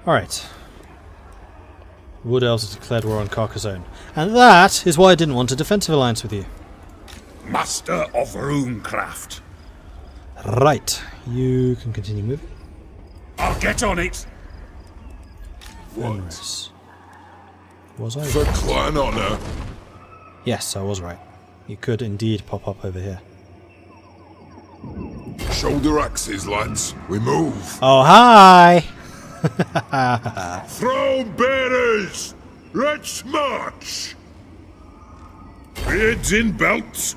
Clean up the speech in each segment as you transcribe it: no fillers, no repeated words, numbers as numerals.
Alright. Wood Elves have declared war on Carcassonne. And that is why I didn't want a defensive alliance with you. Master of runecraft. Right. You can continue moving. I'll get on it. Fenris. Was I For right? clan honour. Yes, I was right. You could indeed pop up over here. Shoulder axes, lads. We move. Oh, hi! Throne bearers! Let's march! Beards in belts.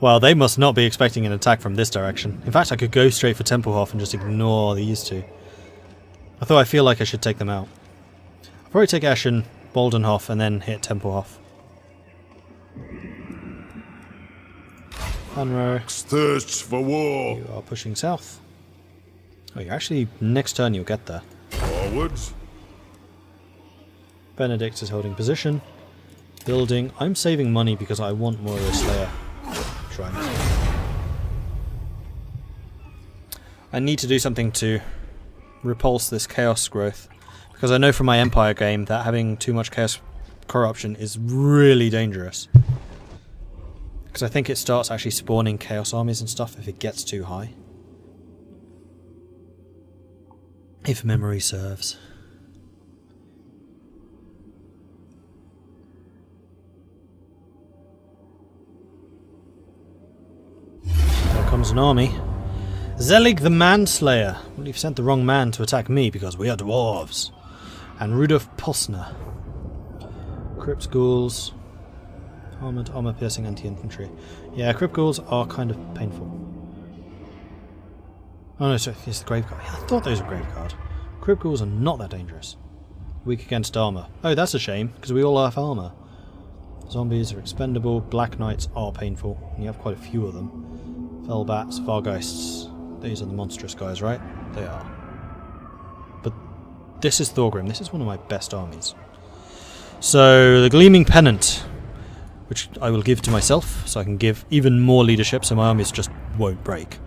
Well, they must not be expecting an attack from this direction. In fact, I could go straight for Templehof and just ignore these two. Although I feel like I should take them out. I'll probably take Ashen, Boldenhof, and then hit Templehof. Hanro, Thirsts for war. you are pushing south. Oh, you're actually... next turn you'll get there. Forwards. Benedict is holding position. Building. I'm saving money because I want more of the Slayer shrines. I need to do something to repulse this chaos growth. Because I know from my Empire game that having too much chaos corruption is really dangerous. Because I think it starts actually spawning chaos armies and stuff if it gets too high. If memory serves. There comes an army. Zelig the Manslayer. Well, you've sent the wrong man to attack me because we are dwarves. And Rudolf Posner. Crypt Ghouls. Armoured, armour-piercing anti-infantry. Yeah, Crypt Ghouls are kind of painful. Oh no, sorry, it's the Graveguard. Yeah, I thought those were Graveguard. Crypt Ghouls are not that dangerous. Weak against armour. Oh, that's a shame, because we all have armour. Zombies are expendable, Black Knights are painful, and you have quite a few of them. Fellbats, Vargeists. These are the monstrous guys, right? They are. But this is Thorgrim. This is one of my best armies. So, the Gleaming Pennant, which I will give to myself, so I can give even more leadership so my armies just won't break.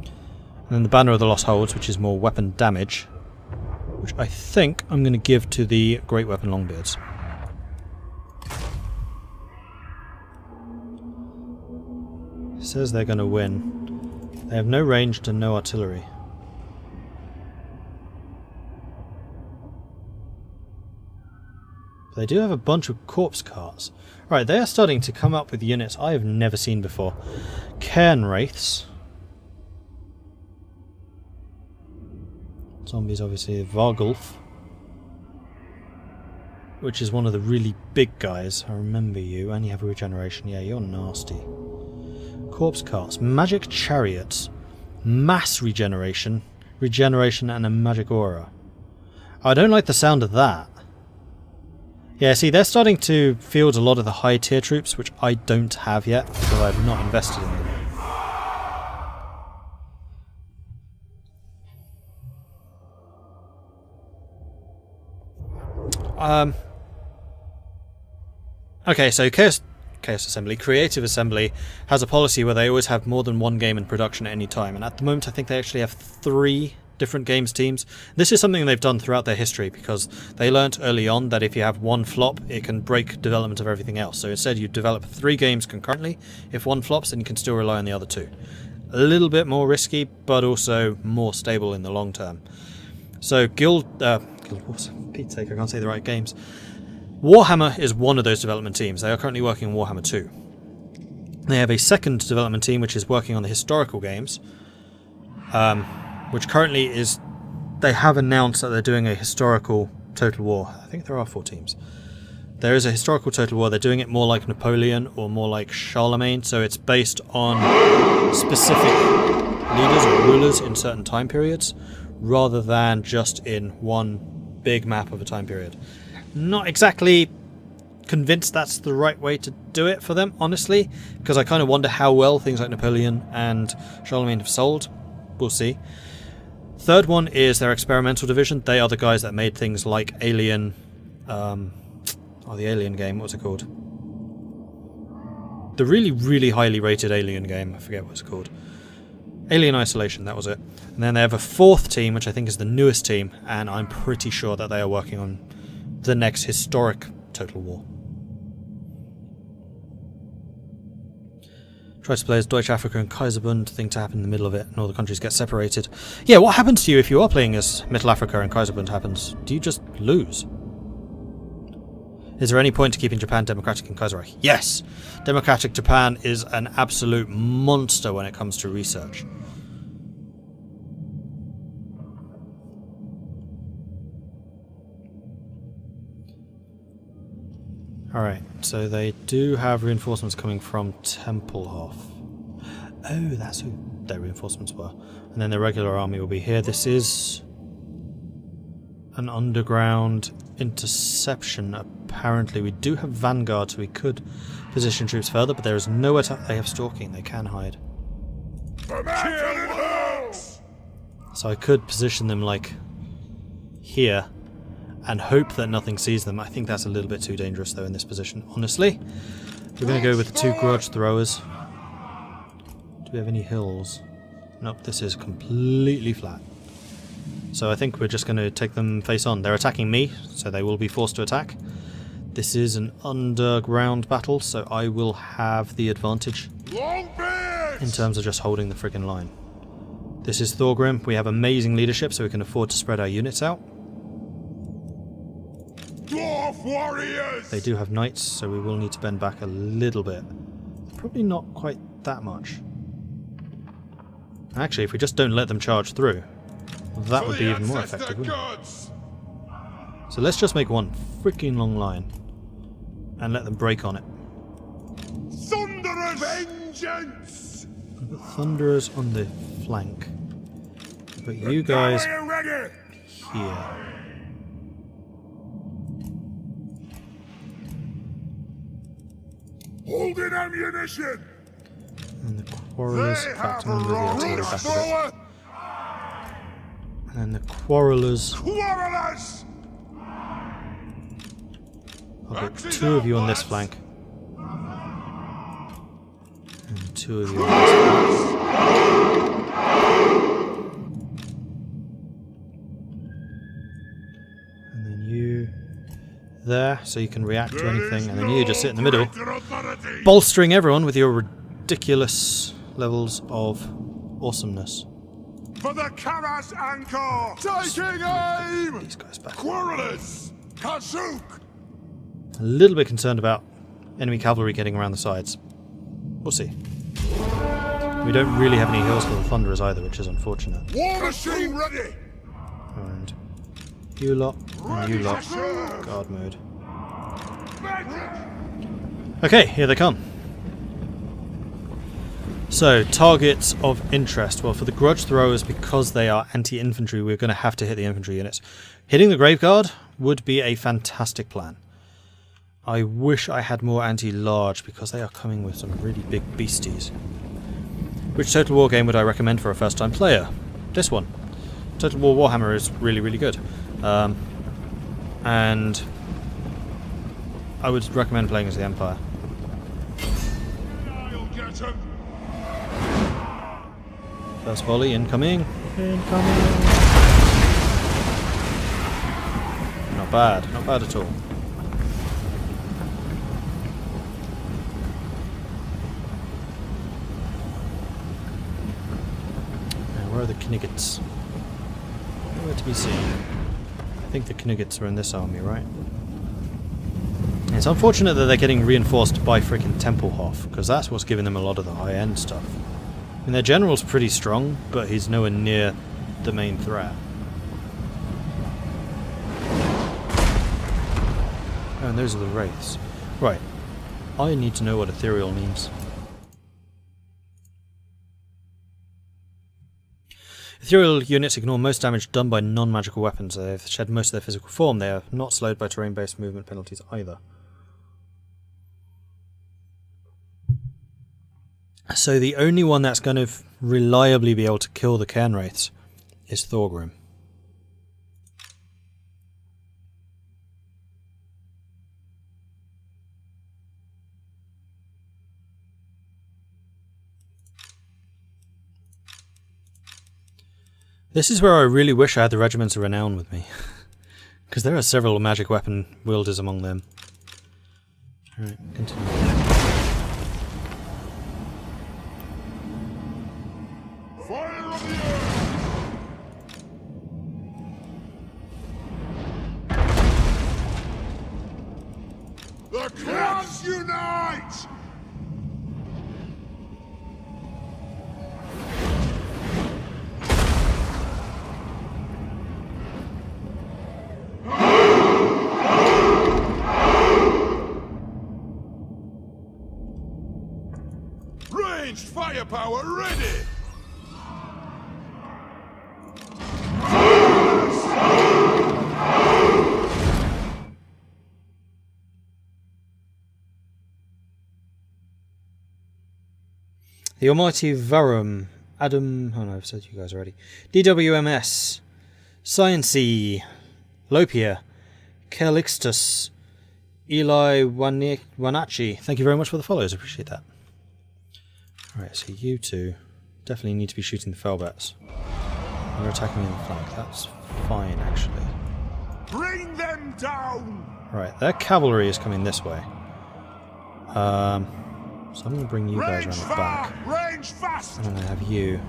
And then the Banner of the Lost Holds, which is more weapon damage, which I think I'm going to give to the Great Weapon Longbeards. It says they're going to win. They have no range and no artillery. They do have a bunch of corpse carts. Right, they are starting to come up with units I have never seen before. Cairn Wraiths. Zombies, obviously. Vargulf, which is one of the really big guys. I remember you. And you have a regeneration. Yeah, you're nasty. Corpse carts. Magic chariots. Mass regeneration. Regeneration and a magic aura. I don't like the sound of that. Yeah, see, they're starting to field a lot of the high tier troops, which I don't have yet, because I've not invested in them. Okay, so Chaos Assembly, Creative Assembly, has a policy where they always have more than one game in production at any time, and at the moment I think they actually have 3 different games teams. This is something they've done throughout their history because they learnt early on that if you have one flop, it can break development of everything else. So instead you develop 3 games concurrently. If one flops, then you can still rely on the other 2. A little bit more risky, but also more stable in the long term. So Guild Wars, Pete's sake, I can't say the right games. Warhammer is one of those development teams. They are currently working on Warhammer 2. They have a second development team which is working on the historical games, which currently is... They have announced that they're doing a historical Total War. I think there are 4 teams. There is a historical Total War. They're doing it more like Napoleon or more like Charlemagne, so it's based on specific leaders or rulers in certain time periods, rather than just in one big map of a time period. Not exactly convinced that's the right way to do it for them, honestly, because I kind of wonder how well things like Napoleon and Charlemagne have sold. We'll see. Third one is their experimental division. They are the guys that made things like Alien... the Alien game, what's it called? The really, really highly rated Alien game, I forget what it's called. Alien Isolation, that was it. And then they have a fourth team, which I think is the newest team, and I'm pretty sure that they are working on the next historic Total War. Tries to play as Deutsche Africa and Kaiserbund, thing to happen in the middle of it, and all the countries get separated. Yeah, what happens to you if you are playing as Middle Africa and Kaiserbund happens? Do you just lose? Is there any point to keeping Japan democratic in Kaiserreich? Yes! Democratic Japan is an absolute monster when it comes to research. Alright, so they do have reinforcements coming from Tempelhof. Oh, that's who their reinforcements were. And then the regular army will be here. This is an underground interception, apparently. We do have vanguard, so we could position troops further, but there is no attack. They have stalking, they can hide. So I could position them like here and hope that nothing sees them. I think that's a little bit too dangerous though in this position, honestly. We're going to go with the 2 grudge throwers. Do we have any hills? Nope, this is completely flat. So I think we're just going to take them face on. They're attacking me, so they will be forced to attack. This is an underground battle, so I will have the advantage in terms of just holding the friggin' line. This is Thorgrim. We have amazing leadership, so we can afford to spread our units out. Dwarf warriors! They do have knights, so we will need to bend back a little bit. Probably not quite that much. Actually, if we just don't let them charge through, that would be even more effective, wouldn't it? So let's just make one freaking long line and let them break on it. Thunderous vengeance! Put Thunderers on the flank. Put you guys here. Holding ammunition! And the Quarrelers, in fact, I'm going to move the artillery back a bit. And then the Quarrelers. Quarrelers! I'll put 2 of you on this flank. And 2 of you on this flank. And then you there, so you can react to anything. And then you just sit in the middle, bolstering everyone with your ridiculous levels of awesomeness. For the Karas Anchor! Taking aim! These guys back. Quarrelers! Kasuk! A little bit concerned about enemy cavalry getting around the sides. We'll see. We don't really have any hills for the Thunderers either, which is unfortunate. War machine ready! And you lot, and you lot. Guard mode. Okay, here they come. So, targets of interest. Well, for the grudge throwers, because they are anti-infantry, we're going to have to hit the infantry units. Hitting the Graveguard would be a fantastic plan. I wish I had more anti-large, because they are coming with some really big beasties. Which Total War game would I recommend for a first-time player? This one. Total War Warhammer is really, really good. And I would recommend playing as the Empire. I'll get him! First volley, incoming. Incoming. Not bad. Not bad at all. Now, where are the Kniggets? Nowhere to be seen. I think the Kniggets are in this army, right? It's unfortunate that they're getting reinforced by freaking Tempelhof, because that's what's giving them a lot of the high-end stuff. I mean, their general's pretty strong, but he's nowhere near the main threat. Oh, and those are the wraiths. Right. I need to know what ethereal means. Ethereal units ignore most damage done by non-magical weapons. They've shed most of their physical form. They are not slowed by terrain-based movement penalties either. So the only one that's going to reliably be able to kill the Cairn Wraiths is Thorgrim. This is where I really wish I had the Regiments of Renown with me. Because there are several magic weapon wielders among them. Alright, continue. Fire on the earth! The clans unite! Ranged firepower ready! The Almighty Varum, Adam, oh no, I've said you guys already. DWMS, Sciency, Lopia, Calixtus, Eli Wanachi. Thank you very much for the follows, I appreciate that. Alright, so you two definitely need to be shooting the Felbats. They're attacking me in the flank, that's fine actually. Bring them down! Right, their cavalry is coming this way. So I'm going to bring you guys around the back. Range fast! And I'm going to have you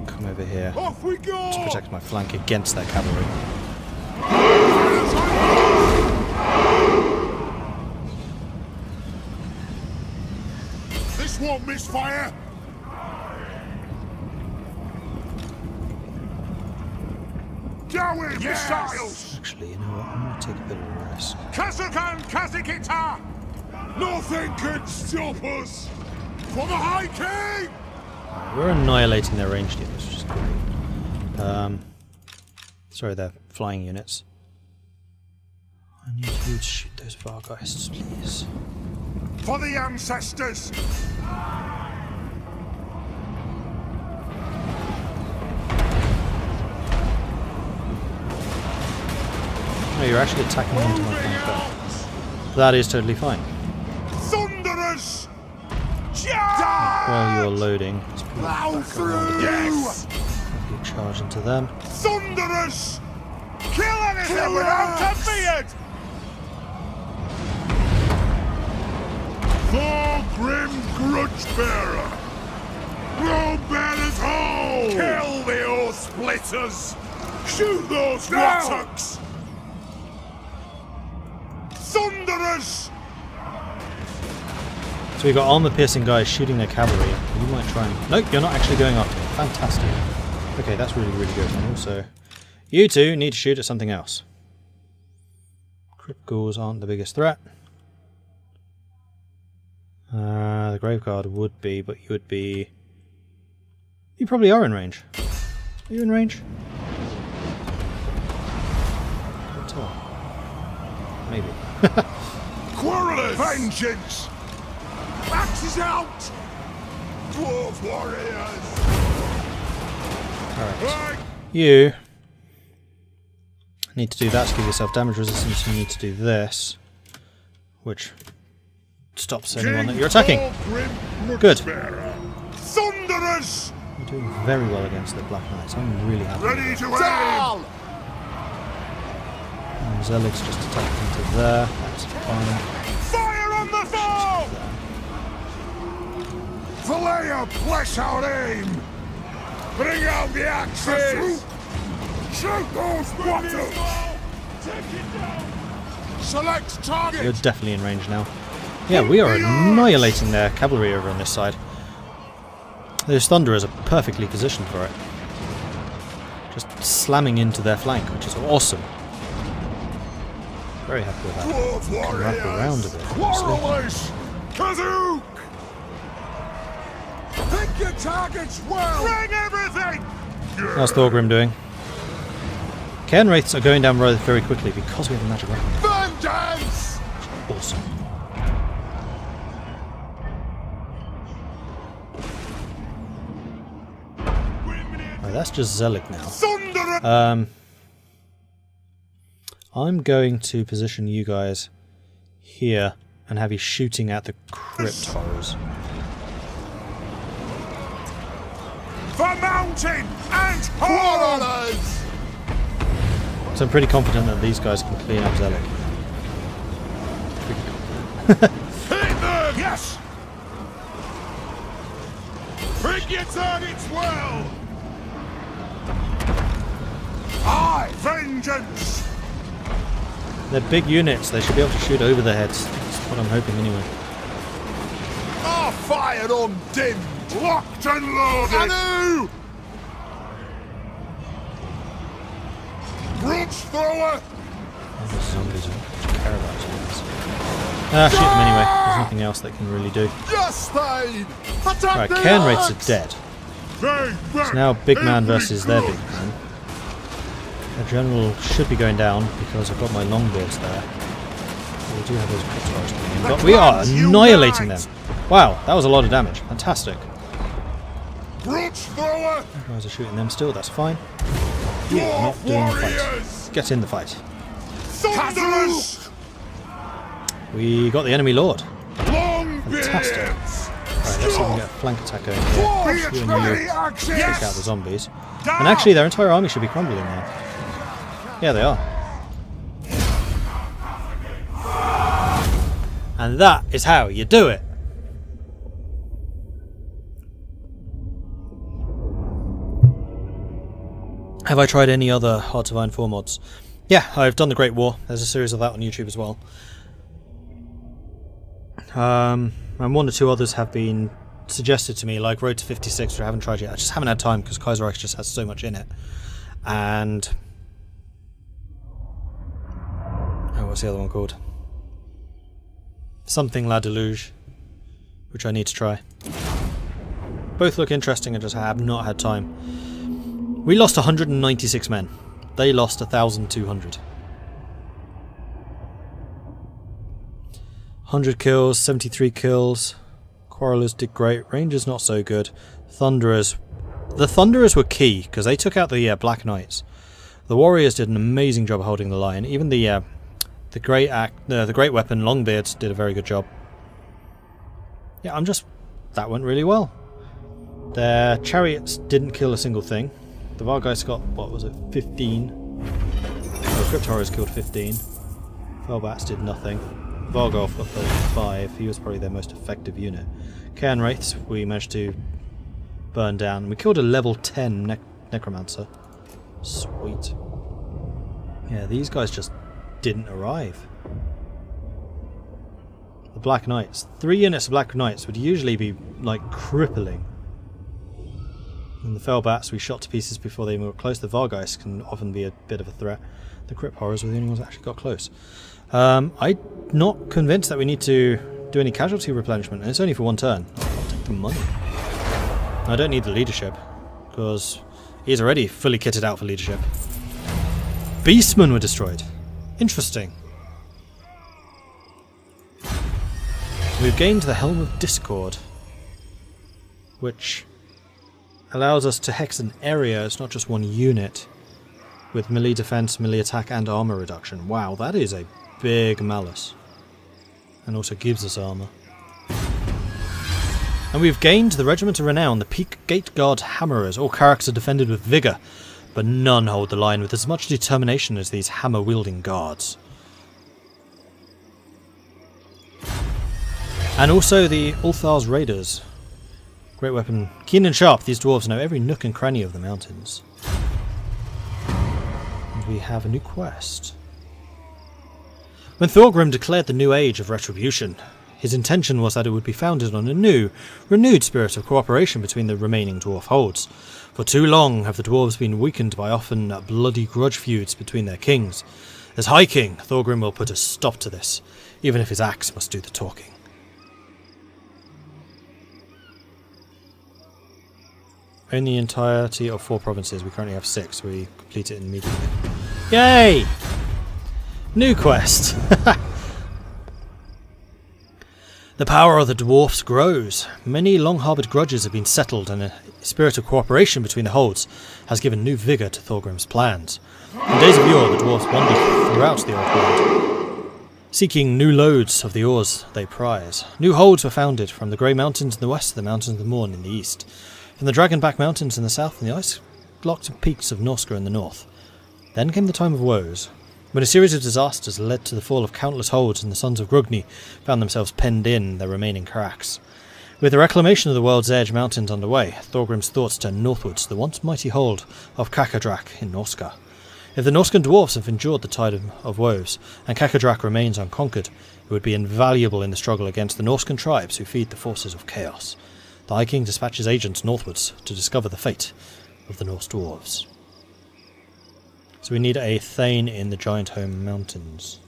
come over here Off we go! to protect my flank against their cavalry. This won't miss fire! Going missiles! Actually, you know what? I'm going to take a bit of a risk. Kazakan Kazakita! Nothing can stop us! For the High King! We're annihilating their ranged units, which is great. Sorry, their flying units. I need you to shoot those Vargeists, please. For the ancestors! No, you're actually attacking into my flank there. That is totally fine. Thunderers! While you're loading, let's put Plow back through! around a bit. Yes! Have you charge into them. Thunderers! Kill anything without a beard! For grim grudge bearer! Roll banners home! Kill the oath splitters! Shoot those buttocks! Thunderers! So we've got armor-piercing guys shooting their cavalry. You might try and... Nope, you're not actually going after me. Fantastic. Okay, that's really, really good. And also, you two need to shoot at something else. Crypt Ghouls aren't the biggest threat. The Graveguard would be, but you would be... You probably are in range. Are you in range? Can't tell. Maybe. Quarrelers! Vengeance! Axes out! Dwarf warriors! Alright. You need to do that to give yourself damage resistance. You need to do this, which stops anyone that you're attacking. Good. Thunderers! You're doing very well against the Black Knights. I'm really happy. Ready to aim! And Zelig's just attacked into there. That's fine. Fire on the foe! Valleya, flesh out aim! Bring out the axes! Shoot those buttocks! Select target! You're definitely in range now. Yeah, we are annihilating their cavalry over on this side. Those Thunderers are perfectly positioned for it. Just slamming into their flank, which is awesome. Very happy with that. Can wrap around a bit. Quarrelers! Kazook! Pick your targets well! Bring everything! How's Thorgrim doing? Cairn Wraiths are going down road very quickly because we have a magic weapon. Vengeance! Awesome. Right, that's just Zelig now. Thunder! I'm going to position you guys here and have you shooting at the crypt horrors. For mountain and horrors! So I'm pretty confident that these guys can clean up Zealot. Hit them! Yes! Pick your targets well! Aye, vengeance! They're big units, they should be able to shoot over their heads. That's what I'm hoping anyway. Are fired on dim! Locked and loaded! Anu! Brooch thrower! Oh, the zombies don't care about zombies. Shoot them anyway. There's nothing else they can really do. Just stayed! Right, cairn rates are dead. It's now big man versus their big man. The general should be going down because I've got my longbeards there. We do have those cryptars coming in, but we are annihilating them. Wow, that was a lot of damage. Fantastic. Brooch thrower! You guys are shooting them still, that's fine. You are not doing the fight. Get in the fight. Thunderous! We got the enemy lord. Longbeards! Fantastic. Right, let's see if we can get a flank attack going here. You and you take out the zombies. And actually their entire army should be crumbling now. Yeah, they are. And that is how you do it. Have I tried any other Hearts of Iron 4 mods? Yeah, I've done the Great War. There's a series of that on YouTube as well. And one or two others have been suggested to me, like Road to 56, which I haven't tried yet. I just haven't had time because Kaiserreich just has so much in it. And oh, what's the other one called? Something La Deluge, which I need to try. Both look interesting, I just have not had time. We lost 196 men. They lost 1,200. 100 kills, 73 kills. Quarrelers did great. Rangers not so good. Thunderers. The Thunderers were key because they took out the Black Knights. The Warriors did an amazing job holding the line. Even the great weapon Longbeards did a very good job. Yeah, that went really well. Their chariots didn't kill a single thing. The Vargeist got, what was it, 15. The Crypt Horrors killed 15. Felbats did nothing. Vargolf got 35. He was probably their most effective unit. Cairn Wraiths we managed to burn down. We killed a level 10 Necromancer. Sweet. Yeah, these guys just didn't arrive. The Black Knights. 3 units of Black Knights would usually be, like, crippling. And the Felbats we shot to pieces before they even got close. The Vargeist can often be a bit of a threat. The Crypt Horrors were the only ones that actually got close. I'm not convinced that we need to do any casualty replenishment, and it's only for one turn. I'll take the money. I don't need the leadership, because he's already fully kitted out for leadership. Beastmen were destroyed. Interesting. We've gained the Helm of Discord, which allows us to hex an area. It's not just one unit, with melee defense, melee attack, and armor reduction. Wow, that is a big malus. And also gives us armor. And we've gained the Regiment of Renown, the Peak Gate Guard Hammerers. All characters are defended with vigour, but none hold the line with as much determination as these hammer-wielding guards. And also the Ulthar's Raiders. Great weapon. Keen and sharp, these dwarves know every nook and cranny of the mountains. And we have a new quest. When Thorgrim declared the new age of retribution, his intention was that it would be founded on a new, renewed spirit of cooperation between the remaining dwarf holds. For too long have the dwarves been weakened by often bloody grudge feuds between their kings. As High King, Thorgrim will put a stop to this, even if his axe must do the talking. In the entirety of 4 provinces, we currently have 6. We complete it immediately. Yay! New quest! The power of the dwarfs grows. Many long-harboured grudges have been settled, and a spirit of cooperation between the holds has given new vigour to Thorgrim's plans. In days of yore, the dwarfs wandered throughout the old world, seeking new loads of the ores they prize. New holds were founded, from the Grey Mountains in the west to the Mountains of the Morn in the east. from the Dragonback Mountains in the south and the ice-blocked peaks of Norska in the north. Then came the time of woes, when a series of disasters led to the fall of countless holds and the sons of Grugni found themselves penned in their remaining cracks. With the reclamation of the World's Edge Mountains underway, Thorgrim's thoughts turned northwards to the once mighty hold of Kakadrak in Norska. If the Norskan dwarfs have endured the tide of woes, and Kakadrak remains unconquered, it would be invaluable in the struggle against the Norskan tribes who feed the forces of chaos. The High King dispatches agents northwards to discover the fate of the Norse dwarves. So we need a Thane in the Giant Home Mountains.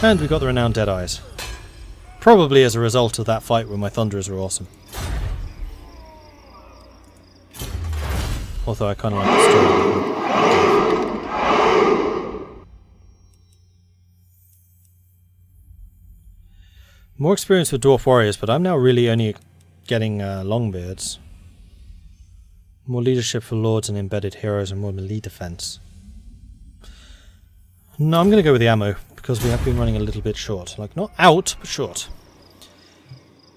And we got the renowned Deadeyes. Probably as a result of that fight where my Thunderers were awesome. Although I kind of like the story. More experience with Dwarf Warriors, but I'm now really only getting Longbeards. More leadership for Lords and Embedded Heroes and more melee defense. No, I'm going to go with the ammo, because we have been running a little bit short. Like, not out, but short.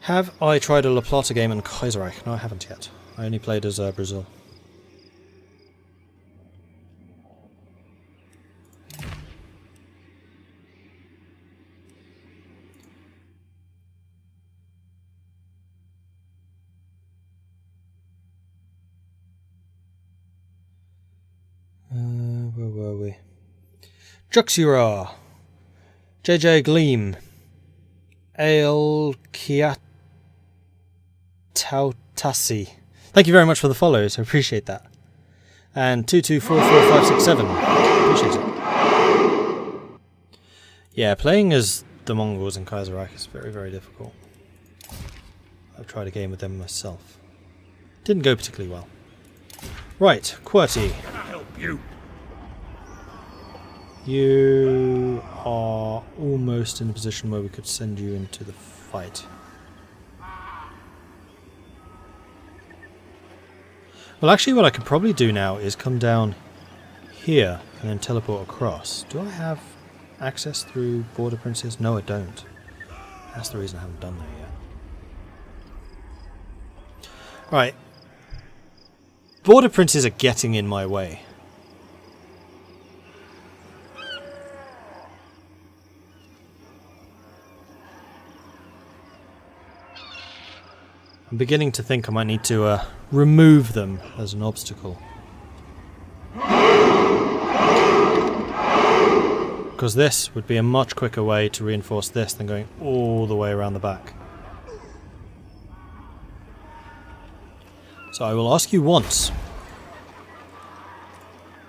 Have I tried a La Plata game in Kaiserreich? No, I haven't yet. I only played as Brazil. Where were we? Juxura, JJ Gleam, Ale Kiatautasi. Thank you very much for the follows, I appreciate that. And 2244567. Appreciate it. Yeah, playing as the Mongols in Kaiserreich is very, very difficult. I've tried a game with them myself. Didn't go particularly well. Right, QWERTY. Can I help you? You are almost in a position where we could send you into the fight. Well, actually what I could probably do now is come down here and then teleport across. Do I have access through Border Princes? No, I don't. That's the reason I haven't done that yet. Right. Border Princes are getting in my way. I'm beginning to think I might need to remove them as an obstacle. Because this would be a much quicker way to reinforce this than going all the way around the back. So I will ask you once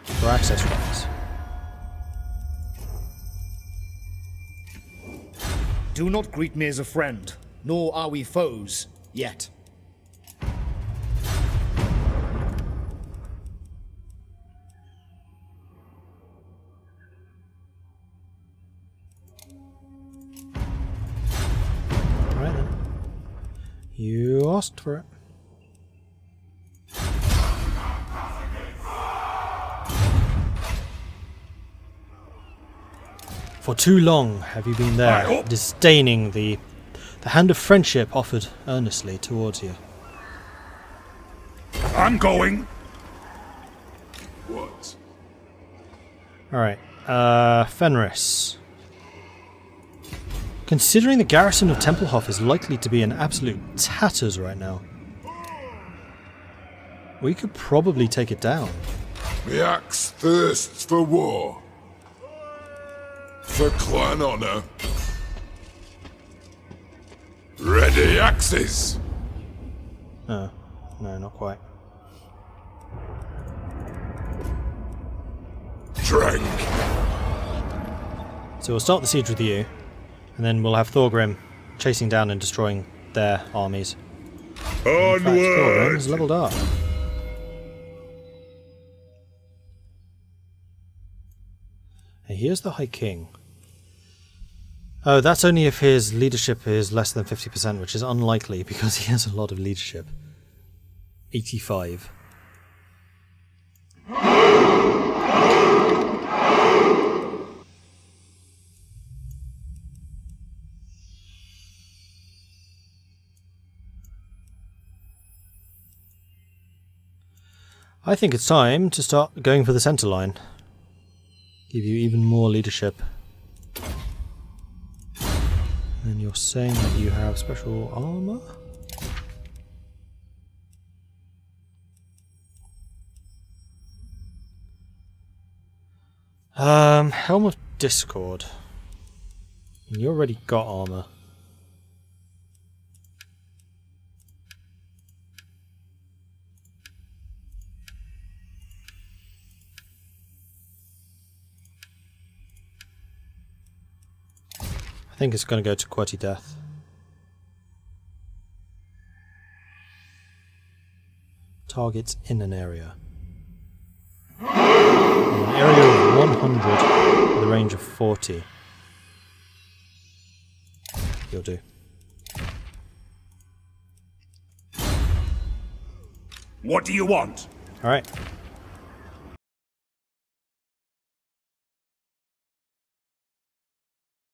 for access rights. Do not greet me as a friend, nor are we foes, yet. Alright then. You asked for it. For too long have you been there, disdaining the hand of friendship offered earnestly towards you. I'm going. What? Alright, Fenris. Considering the garrison of Templehof is likely to be in absolute tatters right now, we could probably take it down. The axe thirsts for war. For clan honor. Ready axes! No, not quite. Drink! So we'll start the siege with you, and then we'll have Thorgrim chasing down and destroying their armies. In fact, Thorgrim is leveled up. And here's the High King. Oh, that's only if his leadership is less than 50%, which is unlikely because he has a lot of leadership. 85. I think it's time to start going for the centre line. Give you even more leadership. And you're saying that you have special armour? Helm of Discord. You already got armour. I think it's going to go to QWERTY Death. Targets in an area. An area of 100 with a range of 40. You'll do. What do you want? Alright.